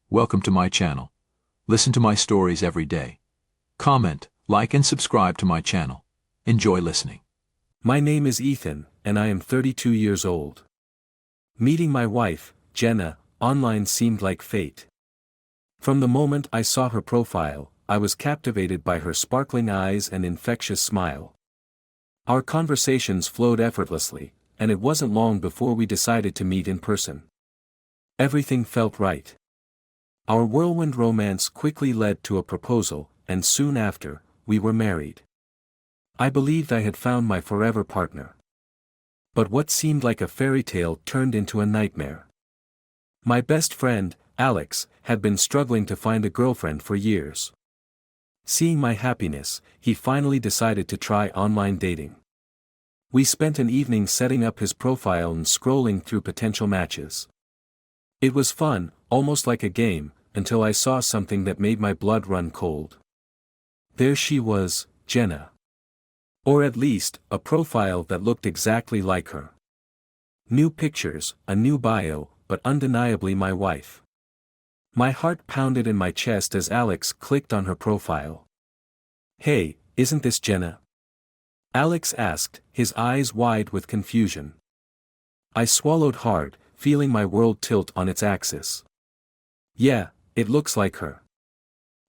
Welcome to my channel. Listen to my stories every day. Comment, like and subscribe to my channel. Enjoy listening. My name is Ethan, and I am 32 years old. Meeting my wife, Jenna, online seemed like fate. From the moment I saw her profile, I was captivated by her sparkling eyes and infectious smile. Our conversations flowed effortlessly, and it wasn't long before we decided to meet in person. Everything felt right. Our whirlwind romance quickly led to a proposal, and soon after, we were married. I believed I had found my forever partner. But what seemed like a fairy tale turned into a nightmare. My best friend, Alex, had been struggling to find a girlfriend for years. Seeing my happiness, he finally decided to try online dating. We spent an evening setting up his profile and scrolling through potential matches. It was fun, almost like a game, until I saw something that made my blood run cold. There she was, Jenna. Or at least, a profile that looked exactly like her. New pictures, a new bio, but undeniably my wife. My heart pounded in my chest as Alex clicked on her profile. "Hey, isn't this Jenna?" Alex asked, his eyes wide with confusion. I swallowed hard, feeling my world tilt on its axis. "Yeah, it looks like her.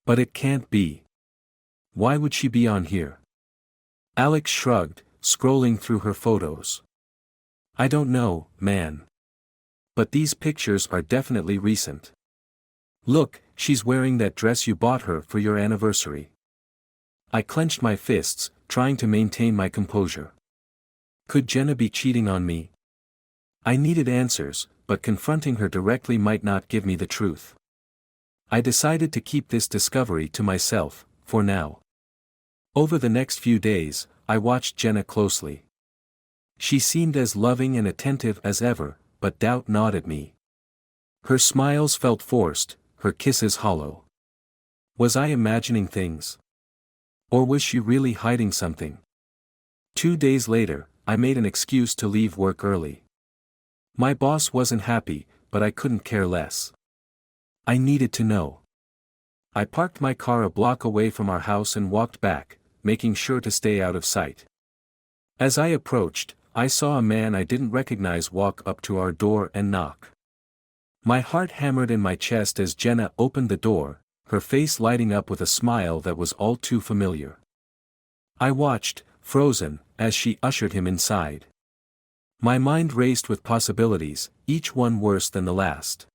But it can't be. Why would she be on here?" Alex shrugged, scrolling through her photos. "I don't know, man. But these pictures are definitely recent. Look, she's wearing that dress you bought her for your anniversary." I clenched my fists, trying to maintain my composure. Could Jenna be cheating on me? I needed answers, but confronting her directly might not give me the truth. I decided to keep this discovery to myself, for now. Over the next few days, I watched Jenna closely. She seemed as loving and attentive as ever, but doubt gnawed at me. Her smiles felt forced, her kisses hollow. Was I imagining things? Or was she really hiding something? 2 days later, I made an excuse to leave work early. My boss wasn't happy, but I couldn't care less. I needed to know. I parked my car a block away from our house and walked back, making sure to stay out of sight. As I approached, I saw a man I didn't recognize walk up to our door and knock. My heart hammered in my chest as Jenna opened the door, her face lighting up with a smile that was all too familiar. I watched, frozen, as she ushered him inside. My mind raced with possibilities, each one worse than the last.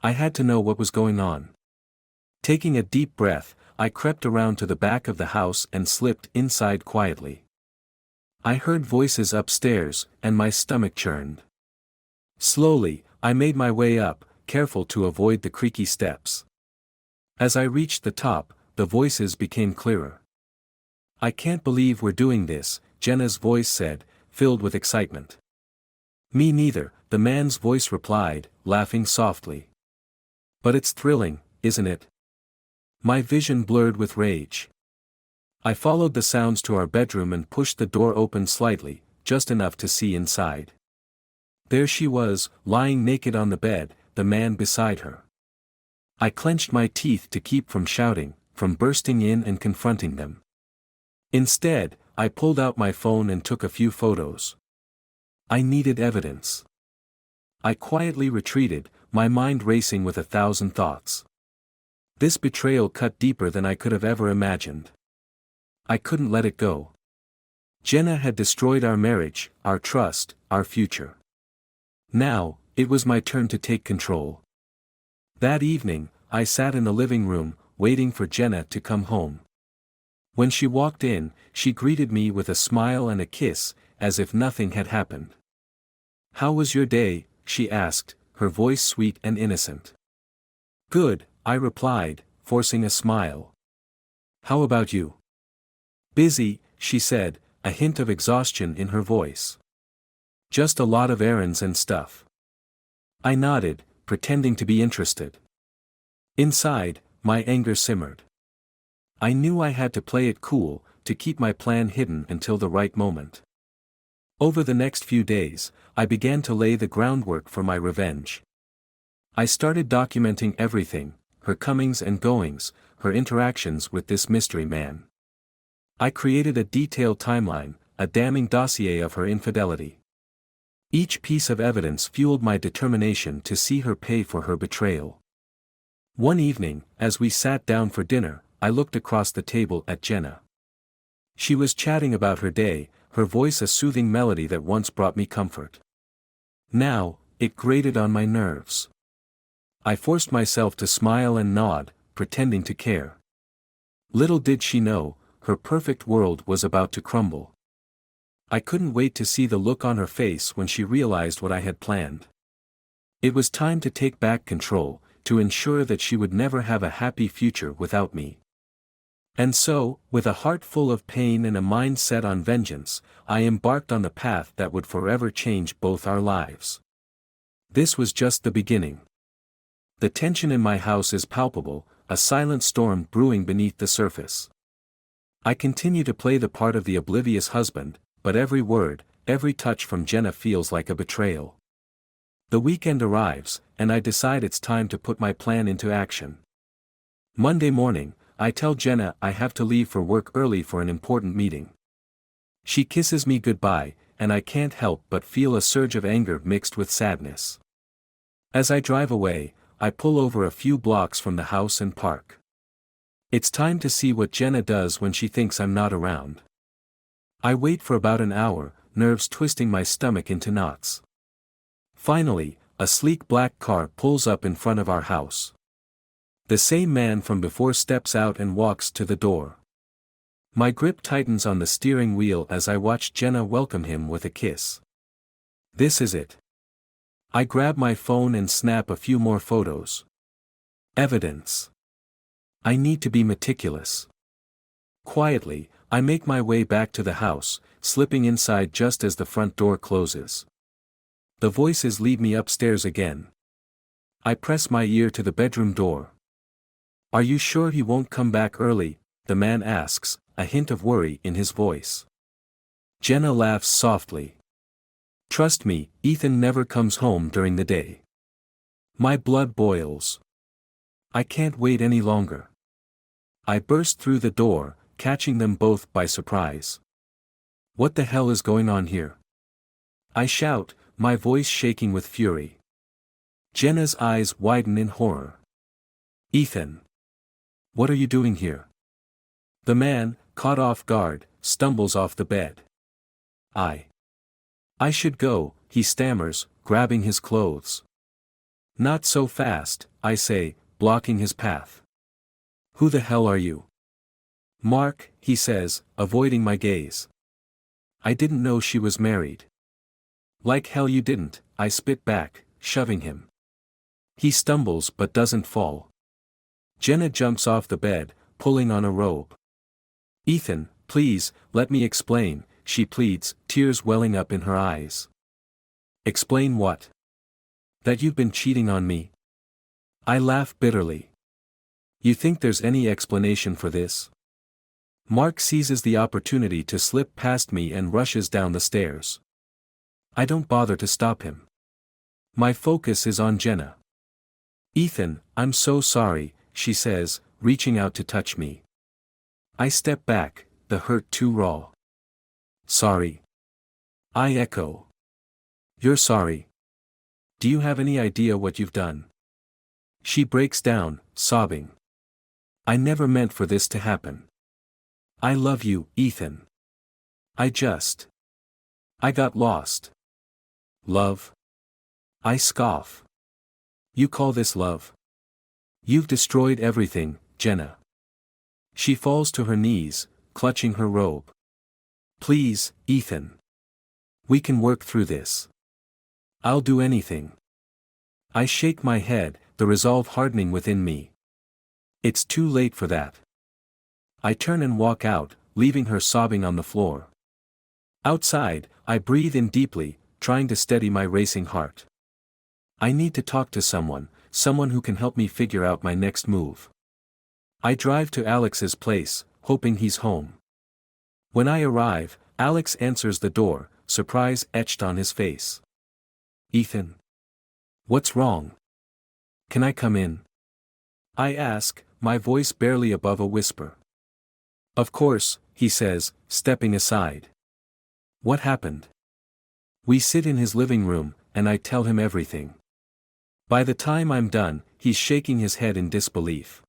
I had to know what was going on. Taking a deep breath, I crept around to the back of the house and slipped inside quietly. I heard voices upstairs, and my stomach churned. Slowly, I made my way up, careful to avoid the creaky steps. As I reached the top, the voices became clearer. "I can't believe we're doing this," Jenna's voice said, filled with excitement. "Me neither," the man's voice replied, laughing softly. "But it's thrilling, isn't it?" My vision blurred with rage. I followed the sounds to our bedroom and pushed the door open slightly, just enough to see inside. There she was, lying naked on the bed, the man beside her. I clenched my teeth to keep from shouting, from bursting in and confronting them. Instead, I pulled out my phone and took a few photos. I needed evidence. I quietly retreated, my mind racing with 1,000 thoughts. This betrayal cut deeper than I could have ever imagined. I couldn't let it go. Jenna had destroyed our marriage, our trust, our future. Now, it was my turn to take control. That evening, I sat in the living room, waiting for Jenna to come home. When she walked in, she greeted me with a smile and a kiss, as if nothing had happened. "How was your day?" she asked, her voice sweet and innocent. "Good," I replied, forcing a smile. "How about you?" "Busy," she said, a hint of exhaustion in her voice. "Just a lot of errands and stuff." I nodded, pretending to be interested. Inside, my anger simmered. I knew I had to play it cool, to keep my plan hidden until the right moment. Over the next few days, I began to lay the groundwork for my revenge. I started documenting everything, her comings and goings, her interactions with this mystery man. I created a detailed timeline, a damning dossier of her infidelity. Each piece of evidence fueled my determination to see her pay for her betrayal. One evening, as we sat down for dinner, I looked across the table at Jenna. She was chatting about her day, her voice a soothing melody that once brought me comfort. Now, it grated on my nerves. I forced myself to smile and nod, pretending to care. Little did she know, her perfect world was about to crumble. I couldn't wait to see the look on her face when she realized what I had planned. It was time to take back control, to ensure that she would never have a happy future without me. And so, with a heart full of pain and a mind set on vengeance, I embarked on the path that would forever change both our lives. This was just the beginning. The tension in my house is palpable, a silent storm brewing beneath the surface. I continue to play the part of the oblivious husband, but every word, every touch from Jenna feels like a betrayal. The weekend arrives, and I decide it's time to put my plan into action. Monday morning, I tell Jenna I have to leave for work early for an important meeting. She kisses me goodbye, and I can't help but feel a surge of anger mixed with sadness. As I drive away, I pull over a few blocks from the house and park. It's time to see what Jenna does when she thinks I'm not around. I wait for about an hour, nerves twisting my stomach into knots. Finally, a sleek black car pulls up in front of our house. The same man from before steps out and walks to the door. My grip tightens on the steering wheel as I watch Jenna welcome him with a kiss. This is it. I grab my phone and snap a few more photos. Evidence. I need to be meticulous. Quietly, I make my way back to the house, slipping inside just as the front door closes. The voices lead me upstairs again. I press my ear to the bedroom door. "Are you sure he won't come back early?" the man asks, a hint of worry in his voice. Jenna laughs softly. "Trust me, Ethan never comes home during the day." My blood boils. I can't wait any longer. I burst through the door, catching them both by surprise. "What the hell is going on here?" I shout, my voice shaking with fury. Jenna's eyes widen in horror. "Ethan! What are you doing here?" The man, caught off guard, stumbles off the bed. I should go," he stammers, grabbing his clothes. "Not so fast," I say, blocking his path. "Who the hell are you?" "Mark," he says, avoiding my gaze. "I didn't know she was married." "Like hell you didn't," I spit back, shoving him. He stumbles but doesn't fall. Jenna jumps off the bed, pulling on a robe. "Ethan, please, let me explain," she pleads, tears welling up in her eyes. "Explain what?" "That you've been cheating on me." I laugh bitterly. "You think there's any explanation for this?" Mark seizes the opportunity to slip past me and rushes down the stairs. I don't bother to stop him. My focus is on Jenna. "Ethan, I'm so sorry," she says, reaching out to touch me. I step back, the hurt too raw. "Sorry?" I echo. "You're sorry? Do you have any idea what you've done?" She breaks down, sobbing. "I never meant for this to happen. I love you, Ethan. I got lost." "Love?" I scoff. "You call this love? You've destroyed everything, Jenna." She falls to her knees, clutching her robe. "Please, Ethan. We can work through this. I'll do anything." I shake my head, the resolve hardening within me. It's too late for that. I turn and walk out, leaving her sobbing on the floor. Outside, I breathe in deeply, trying to steady my racing heart. I need to talk to someone who can help me figure out my next move. I drive to Alex's place, hoping he's home. When I arrive, Alex answers the door, surprise etched on his face. "Ethan? What's wrong?" Can I come in? I ask, my voice barely above a whisper. Of course, he says, stepping aside. What happened? We sit in his living room, and I tell him everything. By the time I'm done, he's shaking his head in disbelief.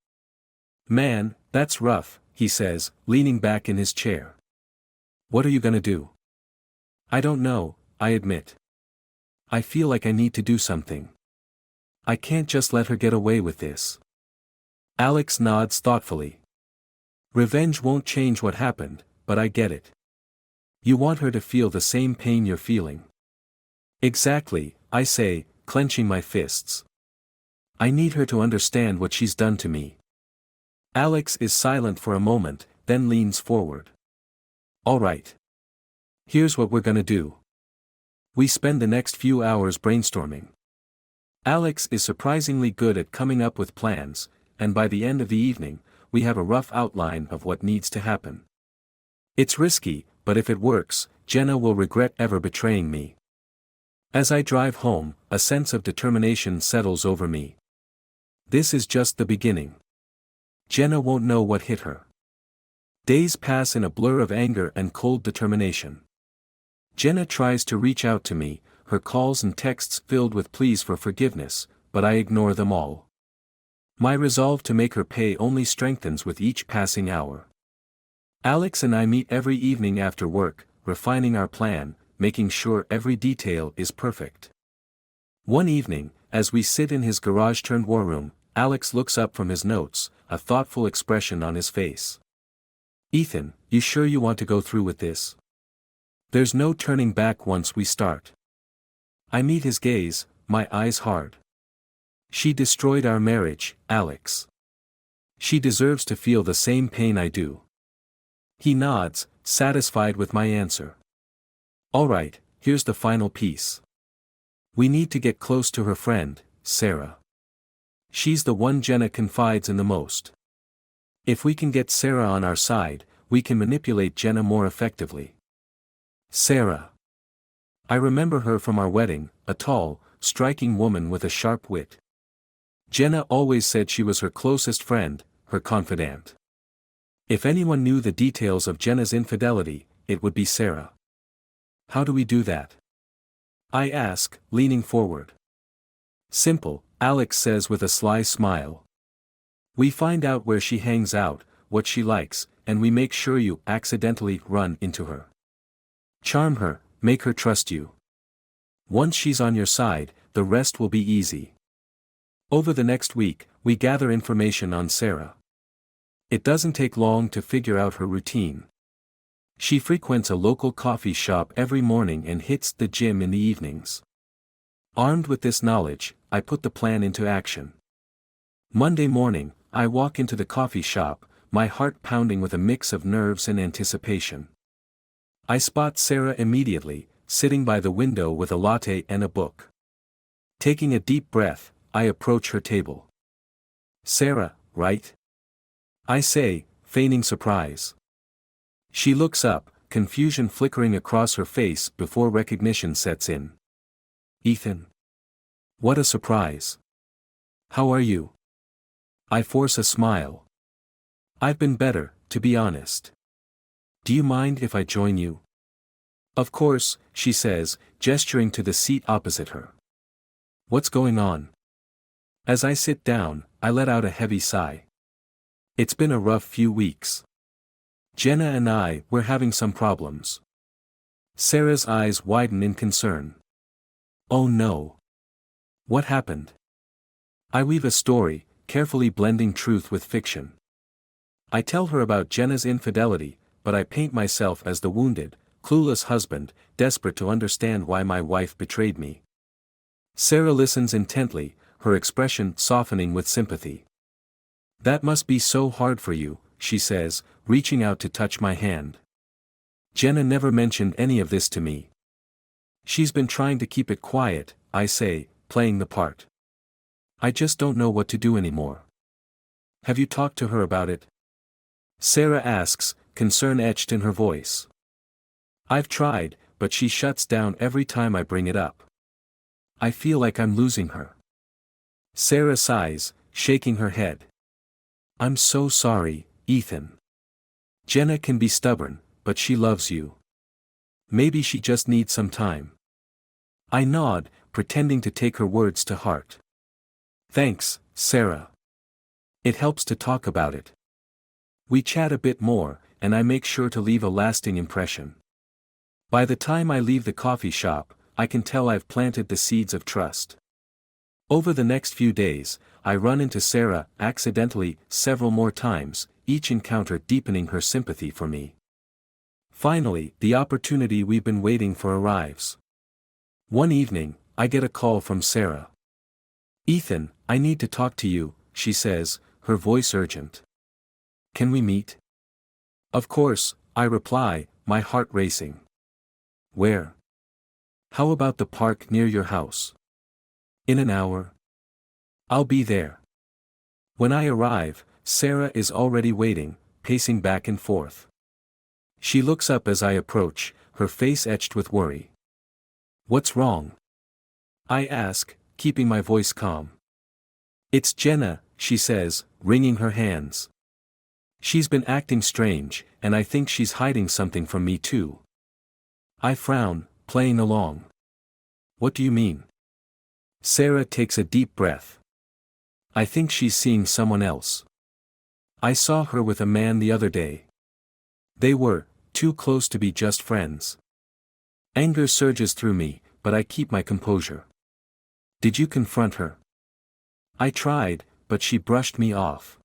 Man, that's rough, he says, leaning back in his chair. What are you gonna do? I don't know, I admit. I feel like I need to do something. I can't just let her get away with this. Alex nods thoughtfully. Revenge won't change what happened, but I get it. You want her to feel the same pain you're feeling. Exactly, I say, clenching my fists. I need her to understand what she's done to me. Alex is silent for a moment, then leans forward. All right. Here's what we're gonna do. We spend the next few hours brainstorming. Alex is surprisingly good at coming up with plans, and by the end of the evening, we have a rough outline of what needs to happen. It's risky, but if it works, Jenna will regret ever betraying me. As I drive home, a sense of determination settles over me. This is just the beginning. Jenna won't know what hit her. Days pass in a blur of anger and cold determination. Jenna tries to reach out to me, her calls and texts filled with pleas for forgiveness, but I ignore them all. My resolve to make her pay only strengthens with each passing hour. Alex and I meet every evening after work, refining our plan, making sure every detail is perfect. One evening, as we sit in his garage-turned-war room, Alex looks up from his notes, a thoughtful expression on his face. Ethan, you sure you want to go through with this? There's no turning back once we start. I meet his gaze, my eyes hard. She destroyed our marriage, Alex. She deserves to feel the same pain I do. He nods, satisfied with my answer. All right, here's the final piece. We need to get close to her friend, Sarah. She's the one Jenna confides in the most. If we can get Sarah on our side, we can manipulate Jenna more effectively. Sarah. I remember her from our wedding, a tall, striking woman with a sharp wit. Jenna always said she was her closest friend, her confidant. If anyone knew the details of Jenna's infidelity, it would be Sarah. How do we do that? I ask, leaning forward. Simple, Alex says with a sly smile. We find out where she hangs out, what she likes, and we make sure you accidentally run into her. Charm her, make her trust you. Once she's on your side, the rest will be easy. Over the next week, we gather information on Sarah. It doesn't take long to figure out her routine. She frequents a local coffee shop every morning and hits the gym in the evenings. Armed with this knowledge, I put the plan into action. Monday morning, I walk into the coffee shop, my heart pounding with a mix of nerves and anticipation. I spot Sarah immediately, sitting by the window with a latte and a book. Taking a deep breath, I approach her table. Sarah, right? I say, feigning surprise. She looks up, confusion flickering across her face before recognition sets in. Ethan. What a surprise. How are you? I force a smile. I've been better, to be honest. Do you mind if I join you? Of course, she says, gesturing to the seat opposite her. What's going on? As I sit down, I let out a heavy sigh. It's been a rough few weeks. Jenna and I were having some problems. Sarah's eyes widen in concern. Oh no. What happened? I weave a story, carefully blending truth with fiction. I tell her about Jenna's infidelity, but I paint myself as the wounded, clueless husband, desperate to understand why my wife betrayed me. Sarah listens intently, her expression softening with sympathy. That must be so hard for you, she says, reaching out to touch my hand. Jenna never mentioned any of this to me. She's been trying to keep it quiet, I say, playing the part. I just don't know what to do anymore. Have you talked to her about it? Sarah asks, concern etched in her voice. I've tried, but she shuts down every time I bring it up. I feel like I'm losing her. Sarah sighs, shaking her head. I'm so sorry, Ethan. Jenna can be stubborn, but she loves you. Maybe she just needs some time. I nod, pretending to take her words to heart. Thanks, Sarah. It helps to talk about it. We chat a bit more, and I make sure to leave a lasting impression. By the time I leave the coffee shop, I can tell I've planted the seeds of trust. Over the next few days, I run into Sarah accidentally several more times, each encounter deepening her sympathy for me. Finally, the opportunity we've been waiting for arrives. One evening, I get a call from Sarah. Ethan, I need to talk to you, she says, her voice urgent. Can we meet? Of course, I reply, my heart racing. Where? How about the park near your house? In an hour? I'll be there. When I arrive, Sarah is already waiting, pacing back and forth. She looks up as I approach, her face etched with worry. What's wrong? I ask, keeping my voice calm. It's Jenna, she says, wringing her hands. She's been acting strange, and I think she's hiding something from me too. I frown, playing along. What do you mean? Sarah takes a deep breath. I think she's seeing someone else. I saw her with a man the other day. They were too close to be just friends. Anger surges through me, but I keep my composure. Did you confront her? I tried, but she brushed me off.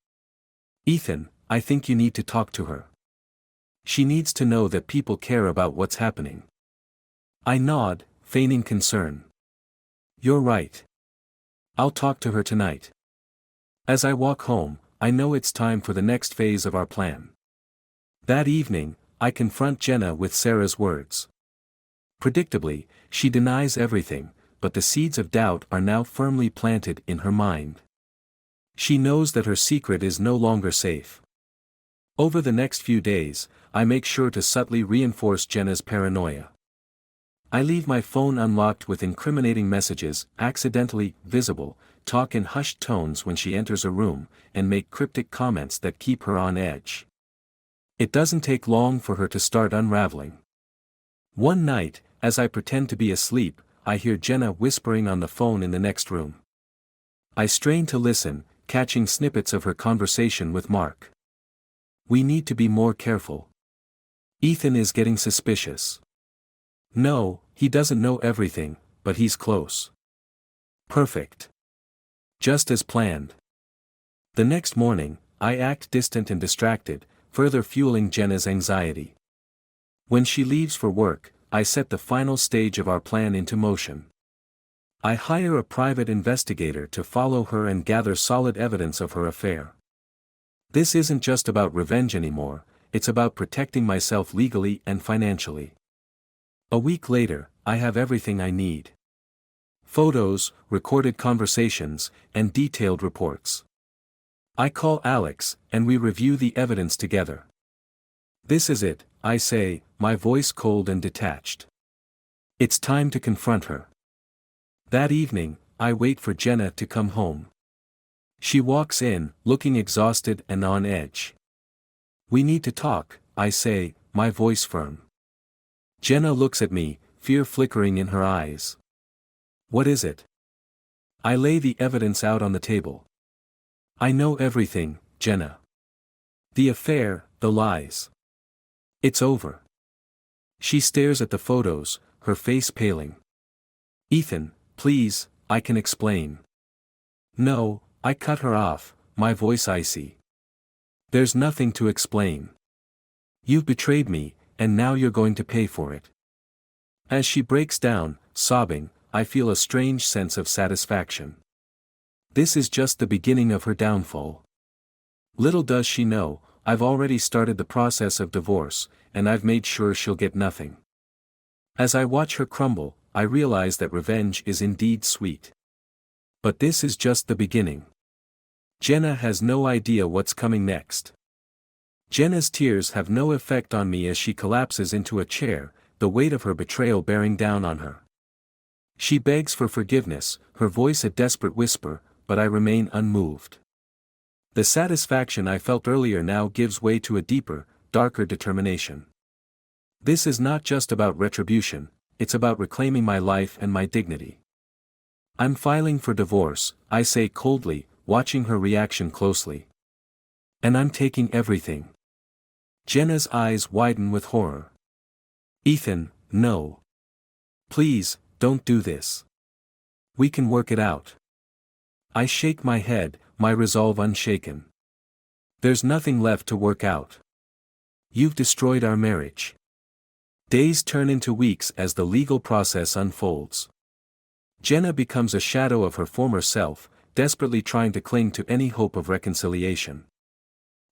Ethan, I think you need to talk to her. She needs to know that people care about what's happening. I nod, feigning concern. You're right. I'll talk to her tonight. As I walk home, I know it's time for the next phase of our plan. That evening, I confront Jenna with Sarah's words. Predictably, she denies everything, but the seeds of doubt are now firmly planted in her mind. She knows that her secret is no longer safe. Over the next few days, I make sure to subtly reinforce Jenna's paranoia. I leave my phone unlocked with incriminating messages accidentally visible, talk in hushed tones when she enters a room, and make cryptic comments that keep her on edge. It doesn't take long for her to start unraveling. One night, as I pretend to be asleep, I hear Jenna whispering on the phone in the next room. I strain to listen, catching snippets of her conversation with Mark. We need to be more careful. Ethan is getting suspicious. No, he doesn't know everything, but he's close. Perfect. Just as planned. The next morning, I act distant and distracted, further fueling Jenna's anxiety. When she leaves for work, I set the final stage of our plan into motion. I hire a private investigator to follow her and gather solid evidence of her affair. This isn't just about revenge anymore, it's about protecting myself legally and financially. A week later, I have everything I need. Photos, recorded conversations, and detailed reports. I call Alex, and we review the evidence together. This is it, I say, my voice cold and detached. It's time to confront her. That evening, I wait for Jenna to come home. She walks in, looking exhausted and on edge. We need to talk, I say, my voice firm. Jenna looks at me, fear flickering in her eyes. What is it? I lay the evidence out on the table. I know everything, Jenna. The affair, the lies. It's over. She stares at the photos, her face paling. Ethan, please, I can explain. No, I cut her off, my voice icy. There's nothing to explain. You've betrayed me, and now you're going to pay for it. As she breaks down, sobbing, I feel a strange sense of satisfaction. This is just the beginning of her downfall. Little does she know, I've already started the process of divorce, and I've made sure she'll get nothing. As I watch her crumble, I realize that revenge is indeed sweet. But this is just the beginning. Jenna has no idea what's coming next. Jenna's tears have no effect on me as she collapses into a chair, the weight of her betrayal bearing down on her. She begs for forgiveness, her voice a desperate whisper, but I remain unmoved. The satisfaction I felt earlier now gives way to a deeper, darker determination. This is not just about retribution, it's about reclaiming my life and my dignity. I'm filing for divorce, I say coldly, watching her reaction closely. And I'm taking everything. Jenna's eyes widen with horror. Ethan, no. Please, don't do this. We can work it out. I shake my head, my resolve unshaken. There's nothing left to work out. You've destroyed our marriage. Days turn into weeks as the legal process unfolds. Jenna becomes a shadow of her former self, desperately trying to cling to any hope of reconciliation.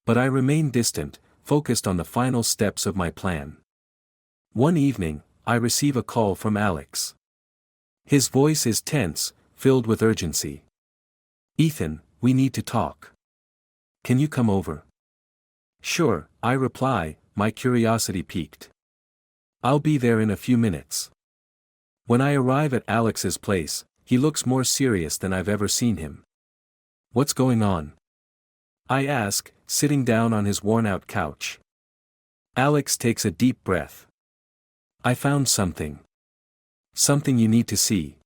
But I remain distant, focused on the final steps of my plan. One evening, I receive a call from Alex. His voice is tense, filled with urgency. Ethan, we need to talk. Can you come over? Sure, I reply, my curiosity piqued. I'll be there in a few minutes. When I arrive at Alex's place, he looks more serious than I've ever seen him. What's going on? I ask, sitting down on his worn-out couch. Alex takes a deep breath. I found something. Something you need to see.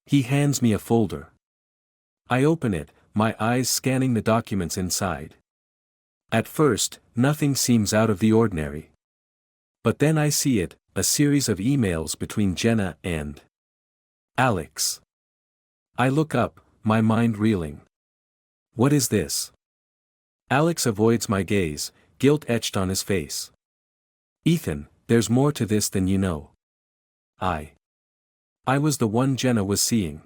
He hands me a folder. I open it, my eyes scanning the documents inside. At first, nothing seems out of the ordinary. But then I see it, a series of emails between Jenna and Alex. I look up, my mind reeling. What is this? Alex avoids my gaze, guilt etched on his face. Ethan, there's more to this than you know. I was the one Jenna was seeing.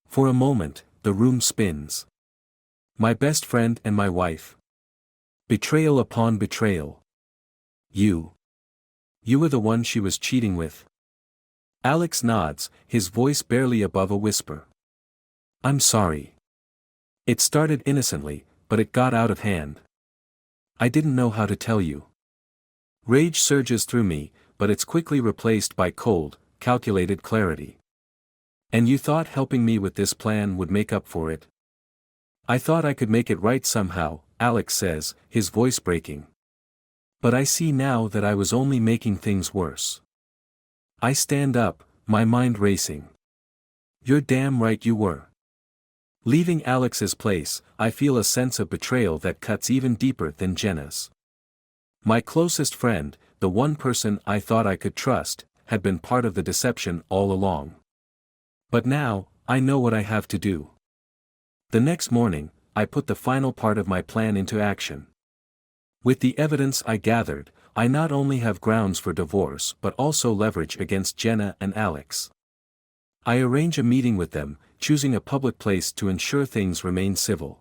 For a moment, the room spins. My best friend and my wife. Betrayal upon betrayal. You were the one she was cheating with. Alex nods, his voice barely above a whisper. I'm sorry. It started innocently, but it got out of hand. I didn't know how to tell you. Rage surges through me, but it's quickly replaced by cold, calculated clarity. And you thought helping me with this plan would make up for it? I thought I could make it right somehow, Alex says, his voice breaking. But I see now that I was only making things worse. I stand up, my mind racing. You're damn right you were. Leaving Alex's place, I feel a sense of betrayal that cuts even deeper than Jenna's. My closest friend, the one person I thought I could trust, had been part of the deception all along. But now, I know what I have to do. The next morning, I put the final part of my plan into action. With the evidence I gathered, I not only have grounds for divorce but also leverage against Jenna and Alex. I arrange a meeting with them, choosing a public place to ensure things remain civil.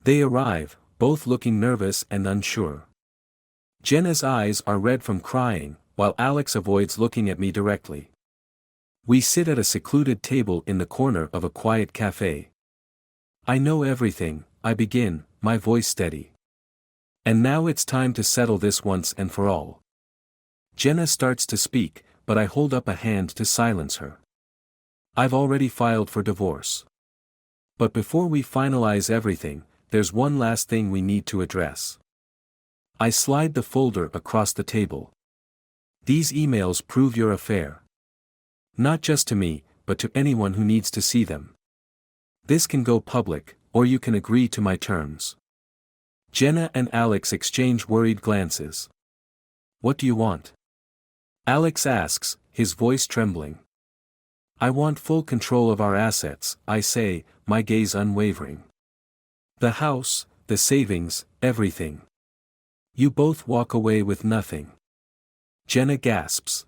They arrive, both looking nervous and unsure. Jenna's eyes are red from crying, while Alex avoids looking at me directly. We sit at a secluded table in the corner of a quiet cafe. I know everything, I begin, my voice steady. And now it's time to settle this once and for all. Jenna starts to speak, but I hold up a hand to silence her. I've already filed for divorce. But before we finalize everything, there's one last thing we need to address. I slide the folder across the table. These emails prove your affair. Not just to me, but to anyone who needs to see them. This can go public, or you can agree to my terms. Jenna and Alex exchange worried glances. What do you want? Alex asks, his voice trembling. I want full control of our assets, I say, my gaze unwavering. The house, the savings, everything. You both walk away with nothing. Jenna gasps.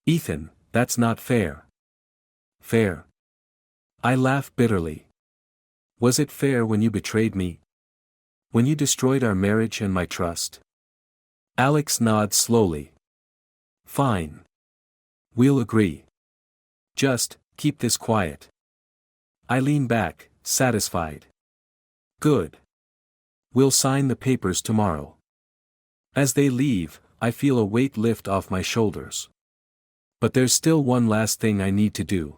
Ethan, that's not fair. Fair. I laugh bitterly. Was it fair when you betrayed me? When you destroyed our marriage and my trust? Alex nods slowly. Fine. We'll agree. Just, keep this quiet. I lean back, satisfied. Good. We'll sign the papers tomorrow. As they leave, I feel a weight lift off my shoulders. But there's still one last thing I need to do.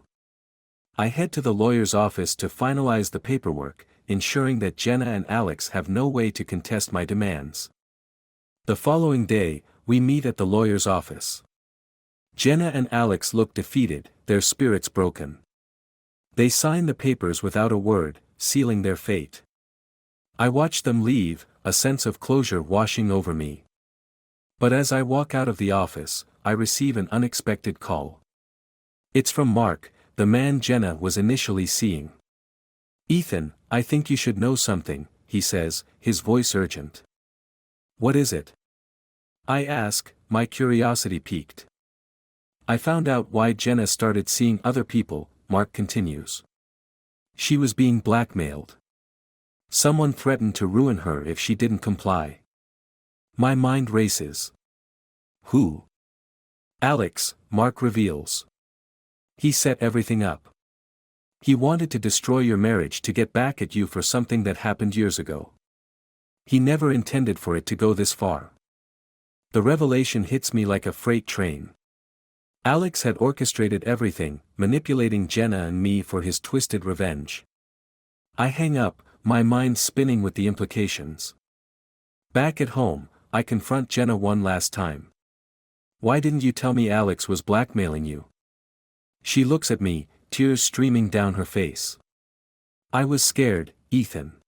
I head to the lawyer's office to finalize the paperwork, ensuring that Jenna and Alex have no way to contest my demands. The following day, we meet at the lawyer's office. Jenna and Alex look defeated, their spirits broken. They sign the papers without a word, sealing their fate. I watch them leave, a sense of closure washing over me. But as I walk out of the office, I receive an unexpected call. It's from Mark, the man Jenna was initially seeing. "Ethan, I think you should know something," he says, his voice urgent. "What is it?" I ask, my curiosity piqued. "I found out why Jenna started seeing other people," Mark continues. "She was being blackmailed. Someone threatened to ruin her if she didn't comply." My mind races. "Who?" "Alex," Mark reveals. "He set everything up. He wanted to destroy your marriage to get back at you for something that happened years ago. He never intended for it to go this far." The revelation hits me like a freight train. Alex had orchestrated everything, manipulating Jenna and me for his twisted revenge. I hang up, my mind spinning with the implications. Back at home, I confront Jenna one last time. "Why didn't you tell me Alex was blackmailing you?" She looks at me, tears streaming down her face. "I was scared, Ethan.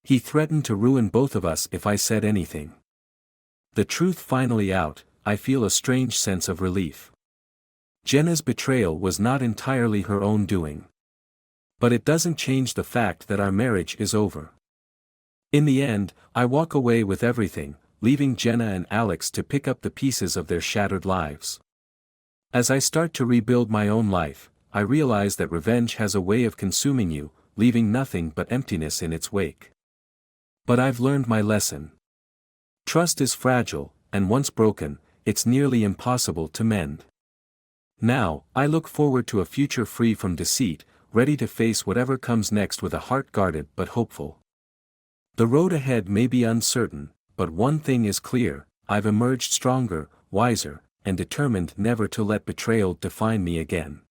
He threatened to ruin both of us if I said anything." The truth finally out, I feel a strange sense of relief. Jenna's betrayal was not entirely her own doing. But it doesn't change the fact that our marriage is over. In the end, I walk away with everything, leaving Jenna and Alex to pick up the pieces of their shattered lives. As I start to rebuild my own life, I realize that revenge has a way of consuming you, leaving nothing but emptiness in its wake. But I've learned my lesson. Trust is fragile, and once broken, it's nearly impossible to mend. Now, I look forward to a future free from deceit, ready to face whatever comes next with a heart guarded but hopeful. The road ahead may be uncertain, but one thing is clear: I've emerged stronger, wiser, and determined never to let betrayal define me again.